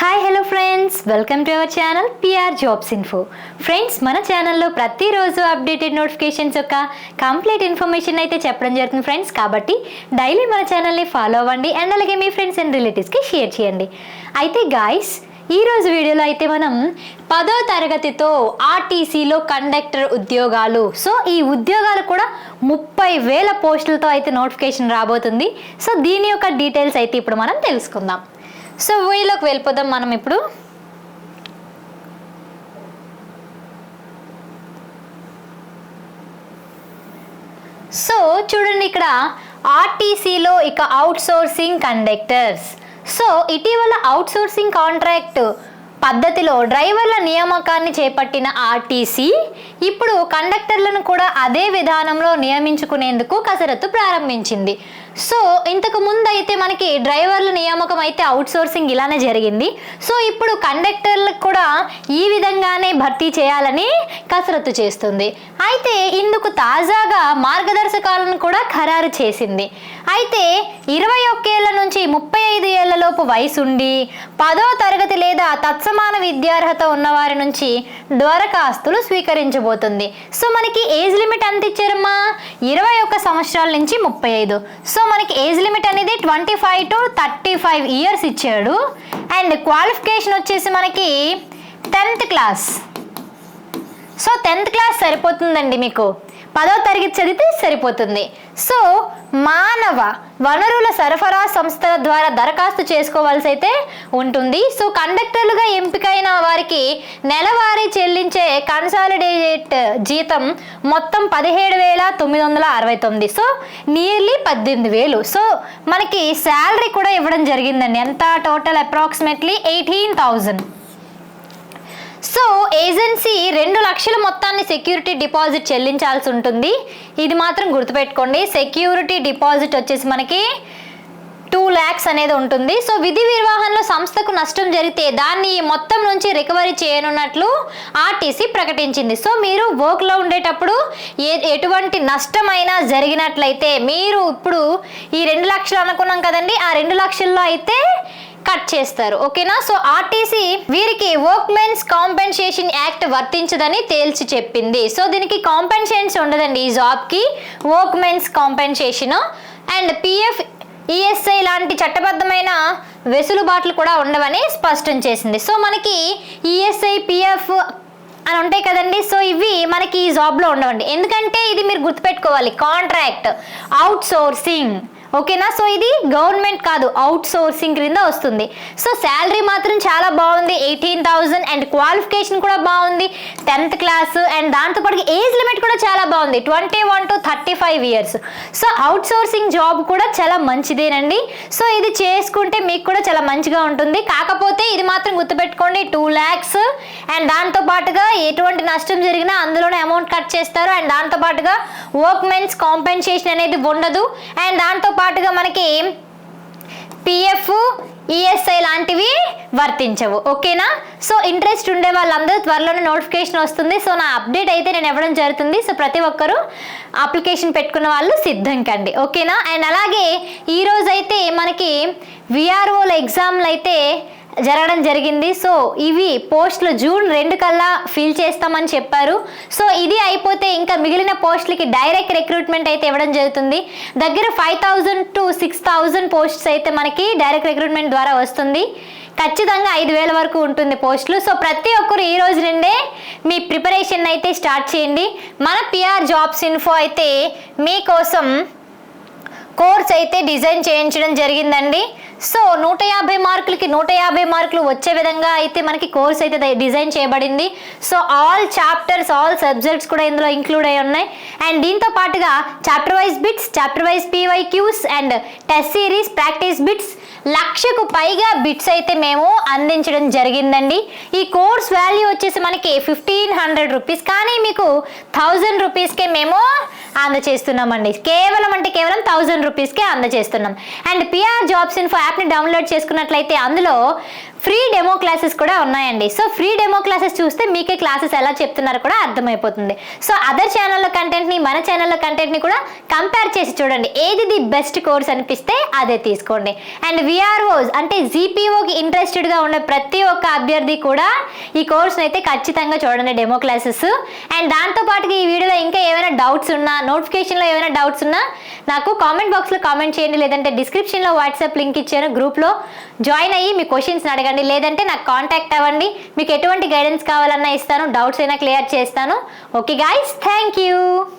Hi hello friends, welcome to our channel PR jobs info. Friends, మన ఛానల్లో ప్రతిరోజు updated notifications యొక్క complete information అయితే చెప్పడం జరుగుతుంది ఫ్రెండ్స్. కాబట్టి డైలీ మన ఛానల్ని ఫాలో అవ్వండి అండ్ అలాగే మీ ఫ్రెండ్స్ అండ్ రిలేటివ్స్కి షేర్ చేయండి. అయితే గాయ్స్, ఈరోజు వీడియోలో అయితే మనం 10వ తరగతితో ఆర్టీసీలో కండక్టర్ ఉద్యోగాలు, సో ఈ ఉద్యోగాలు కూడా 30,000 పోస్టులతో అయితే నోటిఫికేషన్ రాబోతుంది. సో దీని యొక్క డీటెయిల్స్ అయితే ఇప్పుడు మనం తెలుసుకుందాం. సో వీడియోలోకి వెళ్ళిపోదాం మనం ఇప్పుడు. సో చూడండి, ఇక్కడ ఆర్టీసీలో ఇక అవుట్సోర్సింగ్ కండక్టర్స్. సో ఇటీవల అవుట్సోర్సింగ్ కాంట్రాక్ట్ పద్ధతిలో డ్రైవర్ల నియామకాన్ని చేపట్టిన ఆర్టీసీ ఇప్పుడు కండక్టర్లను కూడా అదే విధానంలో నియమించుకునేందుకు కసరత్తు ప్రారంభించింది. సో ఇంతకు ముందు అయితే మనకి డ్రైవర్ల నియామకం అయితే అవుట్సోర్సింగ్ ఇలానే జరిగింది. సో ఇప్పుడు కండక్టర్లకు కూడా ఈ విధంగానే భర్తీ చేయాలని కసరత్తు చేస్తుంది. అయితే ఇందుకు తాజాగా మార్గదర్శకాలను కూడా ఖరారు చేసింది. అయితే 21 ఏళ్ల నుంచి 35 ఏళ్ల లోపు వయసుండి 10వ తరగతి లేదా తత్సమాన విద్యార్హత ఉన్నవారి నుంచి దరఖాస్తులు స్వీకరించబోతుంది. సో మనకి ఏజ్ లిమిట్ ఎంత ఇచ్చారమ్మా? 21 సంవత్సరాల నుంచి 35. సో మనకి ఏజ్ లిమిట్ అనేది 25 to 35 ఇయర్స్ ఇచ్చాడు. అండ్ క్వాలిఫికేషన్ వచ్చేసి మనకి 10th class. So 10th class సరిపోతుందండి, మీకు 10వ తరగతి చదివితే సరిపోతుంది. సో మానవ వనరుల సరఫరా సంస్థల ద్వారా దరఖాస్తు చేసుకోవాల్సి అయితే ఉంటుంది. సో కండక్టర్లుగా ఎంపికైన వారికి నెలవారీ చెల్లించే కన్సాలిడేట్ జీతం మొత్తం 17,969. So nearly 18,000. సో మనకి శాలరీ కూడా ఇవ్వడం జరిగిందండి. ఎంత? Total approximately 18,000. సో ఏజెన్సీ 2 లక్షల మొత్తాన్ని సెక్యూరిటీ డిపాజిట్ చెల్లించాల్సి ఉంటుంది. ఇది మాత్రం గుర్తుపెట్టుకోండి. సెక్యూరిటీ డిపాజిట్ వచ్చేసి మనకి 2 lakhs అనేది ఉంటుంది. సో విధి నిర్వహణలో సంస్థకు నష్టం జరిగితే దాన్ని మొత్తం నుంచి రికవరీ చేయనున్నట్లు ఆర్టీసీ ప్రకటించింది. సో మీరు వర్క్లో ఉండేటప్పుడు ఎటువంటి నష్టమైనా జరిగినట్లయితే మీరు ఇప్పుడు ఈ 2 లక్షలు అనుకున్నాం కదండి, ఆ 2 లక్షల్లో అయితే కట్ చేస్తారు. ఓకేనా? సో ఆర్టీసీ వీరికి వర్క్మెన్స్ కాంపెన్సేషన్ యాక్ట్ వర్తించదని తేల్చి చెప్పింది. సో దీనికి కాంపెన్సేషన్స్ ఉండదండి ఈ జాబ్కి, workmen's compensation and PF ESI లాంటి చట్టబద్ధమైన వెసులుబాట్లు కూడా ఉండవని స్పష్టం చేసింది. సో మనకి ఈఎస్ఐ పిఎఫ్ అని ఉంటాయి కదండి, సో ఇవి మనకి ఈ జాబ్లో ఉండవండి. ఎందుకంటే ఇది మీరు గుర్తుపెట్టుకోవాలి, కాంట్రాక్ట్ అవుట్సోర్సింగ్. ఓకేనా? సో ఇది గవర్నమెంట్ కాదు, అవుట్ సోర్సింగ్ క్రింద వస్తుంది. సో శాలరీ మాత్రం చాలా బాగుంది, 18,000. అండ్ క్వాలిఫికేషన్ కూడా బాగుంది, 10th క్లాస్. అండ్ దాంతోపాటు ఏజ్ లిమిట్ కూడా చాలా బాగుంది, 21 to 35 years. So out sourcing job కూడా చాలా మంచిదేనండి. సో ఇది చేసుకుంటే మీకు కూడా చాలా మంచిగా ఉంటుంది. కాకపోతే ఇది మాత్రం గుర్తుపెట్టుకోండి, 2 lakhs. అండ్ దాంతోపాటుగా ఎటువంటి నష్టం జరిగినా అందులోనే అమౌంట్ కట్ చేస్తారు. అండ్ దాంతోపాటుగా వర్క్మెన్స్ కాంపెన్సేషన్ అనేది ఉండదు. అండ్ దాంతోపాటుగా మనకి పిఎఫ్ ఈఎస్ఐ లాంటివి వర్తించవు. ఓకేనా? సో ఇంట్రెస్ట్ ఉండే వాళ్ళందరూ త్వరలోనే నోటిఫికేషన్ వస్తుంది. సో నా అప్డేట్ అయితే నేను ఇవ్వడం జరుగుతుంది. సో ప్రతి ఒక్కరూ అప్లికేషన్ పెట్టుకున్న వాళ్ళు సిద్ధం కండి. ఓకేనా? అండ్ అలాగే ఈరోజు అయితే మనకి విఆర్ఓల ఎగ్జామ్లు అయితే జరగడం జరిగింది. సో ఇవి పోస్టులు June 2 కల్లా ఫిల్ చేస్తామని చెప్పారు. సో ఇది అయిపోతే ఇంకా మిగిలిన పోస్టులకి డైరెక్ట్ రిక్రూట్మెంట్ అయితే ఇవ్వడం జరుగుతుంది. దగ్గర 5,000 to 6,000 పోస్ట్స్ అయితే మనకి డైరెక్ట్ రిక్రూట్మెంట్ ద్వారా వస్తుంది. ఖచ్చితంగా 5,000 వరకు ఉంటుంది పోస్టులు. సో ప్రతి ఒక్కరు ఈ రోజు నుండే మీ ప్రిపరేషన్ అయితే స్టార్ట్ చేయండి. మన పిఆర్ జాబ్స్ ఇన్ఫో అయితే మీకోసం కోర్స్ అయితే డిజైన్ చేయించడం జరిగిందండి. సో 150 మార్కులకి 150 మార్కులు వచ్చే విధంగా అయితే మనకి కోర్స్ అయితే డిజైన్ చేయబడింది. So all chapters, all subjects కూడా ఇందులో ఇంక్లూడ్ అయి ఉన్నాయి. అండ్ దీంతో పాటుగా chapter wise bits, chapter wise PYQs and test series, practice bits, 1,00,000కు పైగా బిట్స్ అయితే మేము అందించడం జరిగిందండి. ఈ కోర్స్ వాల్యూ వచ్చేసి మనకి 1,500 రూపీస్, కానీ మీకు 1,000 రూపీస్కే మేము అందజేస్తున్నామండి. కేవలం 1,000 రూపీస్కే అందజేస్తున్నాం. అండ్ పిఆర్ జాబ్స్ ఇన్ఫో యాప్ని డౌన్లోడ్ చేసుకున్నట్లయితే అందులో ఫ్రీ డెమో క్లాసెస్ కూడా ఉన్నాయండి. సో ఫ్రీ డెమో క్లాసెస్ చూస్తే మీకే క్లాసెస్ ఎలా చెప్తున్నారో కూడా అర్థమైపోతుంది. సో అదర్ ఛానల్లో కంటెంట్ని, మన ఛానల్లో కంటెంట్ని కూడా కంపేర్ చేసి చూడండి, ఏది ది బెస్ట్ కోర్స్ అనిపిస్తే అదే తీసుకోండి. అండ్ విఆర్ఓస్ అంటే జీపీఓకి ఇంట్రెస్టెడ్గా ఉన్న ప్రతి ఒక్క అభ్యర్థి కూడా ఈ కోర్స్ని అయితే ఖచ్చితంగా చూడండి, డెమో క్లాసెస్. అండ్ దాంతోపాటుగా ఈ వీడియోలో ఇంకా ఏమైనా డౌట్స్ ఉన్నా, నోటిఫికేషన్లో ఏమైనా డౌట్స్ ఉన్నా నాకు కామెంట్ బాక్స్లో కామెంట్ చేయండి, లేదంటే డిస్క్రిప్షన్లో వాట్సాప్ లింక్ ఇచ్చాను, గ్రూప్లో జాయిన్ అయ్యి మీ క్వశ్చన్స్ని అడగండి, లేదంటే నాకు కాంటాక్ట్ అవ్వండి. మీకు ఎటువంటి గైడెన్స్ కావాలన్నా ఇస్తాను, డౌట్స్ అయినా క్లియర్ చేస్తాను. Okay guys, thank you.